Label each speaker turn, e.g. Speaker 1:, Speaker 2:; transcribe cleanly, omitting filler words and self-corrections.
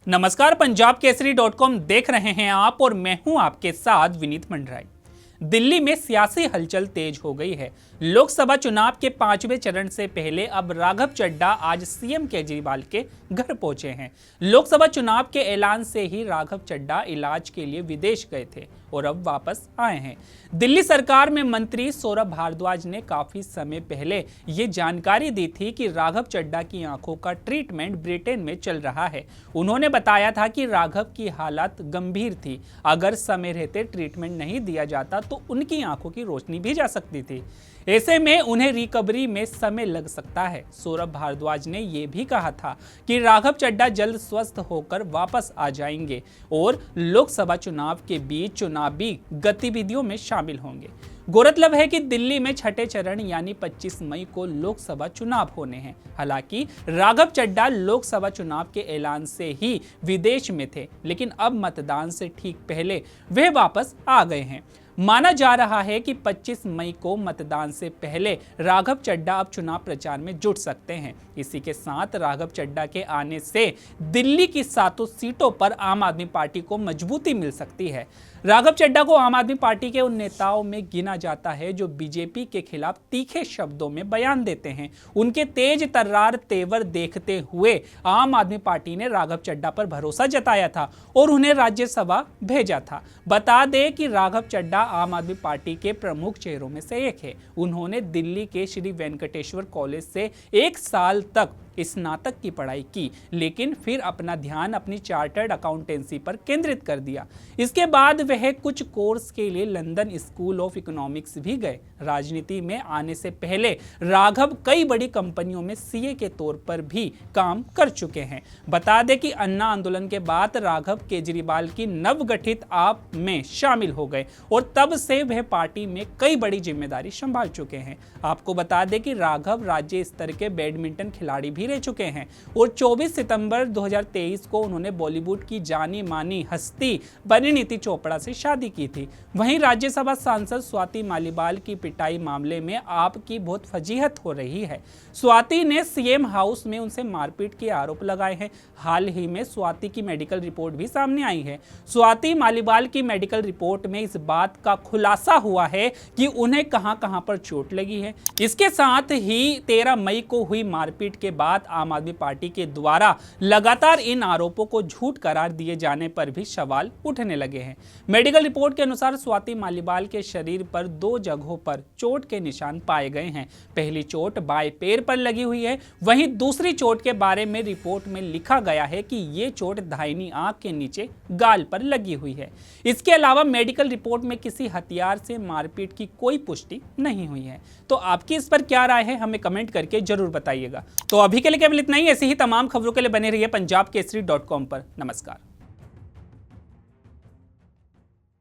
Speaker 1: नमस्कार, पंजाब केसरी.com देख रहे हैं आप और मैं हूं आपके साथ विनीत मंडराई। दिल्ली में सियासी हलचल तेज हो गई है। लोकसभा चुनाव के 5वें चरण से पहले अब राघव चड्ढा आज सीएम केजरीवाल के घर पहुंचे हैं। लोकसभा चुनाव के ऐलान से ही राघव चड्ढा इलाज के लिए विदेश गए थे और अब वापस आए हैं। दिल्ली सरकार में मंत्री सौरभ भारद्वाज ने काफी समय पहले ये जानकारी दी थी कि राघव चड्ढा की आंखों का ट्रीटमेंट ब्रिटेन में चल रहा है। उन्होंने बताया था कि राघव की हालत गंभीर थी, अगर समय रहते ट्रीटमेंट नहीं दिया जाता तो उनकी आंखों की रोशनी भी जा सकती थी। ऐसे में उन्हें रिकवरी में समय लग सकता है। सौरभ भारद्वाज ने यह भी कहा था कि राघव चड्ढा जल्द स्वस्थ होकर वापस आ जाएंगे और लोकसभा चुनाव के बीच चुनावी गतिविधियों में शामिल होंगे। गौरतलब है कि दिल्ली में छठे चरण यानी 25 मई को लोकसभा चुनाव होने हैं। हालांकि राघव चड्ढा लोकसभा चुनाव के ऐलान से ही विदेश में थे, लेकिन अब मतदान से ठीक पहले वे वापस आ गए हैं। माना जा रहा है कि 25 मई को मतदान से पहले राघव चड्ढा अब चुनाव प्रचार में जुट सकते हैं। इसी के साथ राघव चड्ढा के आने से दिल्ली की 7 सीटों पर आम आदमी पार्टी को मजबूती मिल सकती है। राघव चड्ढा को आम आदमी पार्टी के उन नेताओं में गिना जाता है जो बीजेपी के खिलाफ तीखे शब्दों में बयान देते हैं। उनके तेज तर्रार तेवर देखते हुए आम आदमी पार्टी ने राघव चड्ढा पर भरोसा जताया था और उन्हें राज्यसभा भेजा था। बता दें कि राघव चड्ढा आम आदमी पार्टी के प्रमुख चेहरों में से एक है। उन्होंने दिल्ली के श्री वेंकटेश्वर कॉलेज से 1 साल तक स्नातक की पढ़ाई की, लेकिन फिर अपना ध्यान अपनी चार्टर्ड अकाउंटेंसी पर केंद्रित कर दिया। इसके बाद वह कुछ कोर्स के लिए लंदन स्कूल ऑफ इकोनॉमिक्स भी गए। राजनीति में आने से पहले राघव कई बड़ी कंपनियों में सीए के तौर पर भी काम कर चुके हैं। बता दें कि अन्ना आंदोलन के बाद राघव केजरीवाल की नवगठित आप में शामिल हो गए और तब से वह पार्टी में कई बड़ी जिम्मेदारी संभाल चुके हैं। आपको बता दें कि राघव राज्य स्तर के बैडमिंटन खिलाड़ी भी रह चुके हैं और 24 सितंबर 2023 को उन्होंने बॉलीवुड की जानी मानी हस्ती परिणीति चोपड़ा से शादी की थी। वहीं राज्यसभा सांसद स्वाति मालीवाल की पिटाई मामले में आपकी बहुत फजीहत हो रही है। स्वाति ने सीएम हाउस में उनसे मारपीट के आरोप लगाए हैं। हाल ही में स्वाति की मेडिकल रिपोर्ट भी सामने आई है। स्वाति मालीवाल की मेडिकल रिपोर्ट में इस बात का खुलासा हुआ है कि उन्हें कहां-कहां पर चोट लगी है। इसके साथ ही 13 मई को हुई मारपीट के बाद आम आदमी पार्टी के द्वारा लगातार इन आरोपों को झूठ करार दिए जाने पर भी सवाल उठने लगे हैं। मेडिकल रिपोर्ट के अनुसार स्वाति मालीवाल के शरीर पर 2 जगहों पर चोट के निशान पाए गए हैं। पहली चोट बाएं पैर पर लगी हुई है, वहीं दूसरी चोट के बारे में रिपोर्ट में लिखा गया है कि ये चोट दाहिनी आंख के नीचे गाल पर लगी हुई है। इसके अलावा मेडिकल रिपोर्ट में किसी हथियार से मारपीट की कोई पुष्टि नहीं हुई है। तो आपकी इस पर क्या राय है, हमें कमेंट करके जरूर बताइएगा। तो अभी के लिए केवल इतना ही। ऐसी ही तमाम खबरों के लिए बने रहिए पंजाब केसरी.com पर। नमस्कार।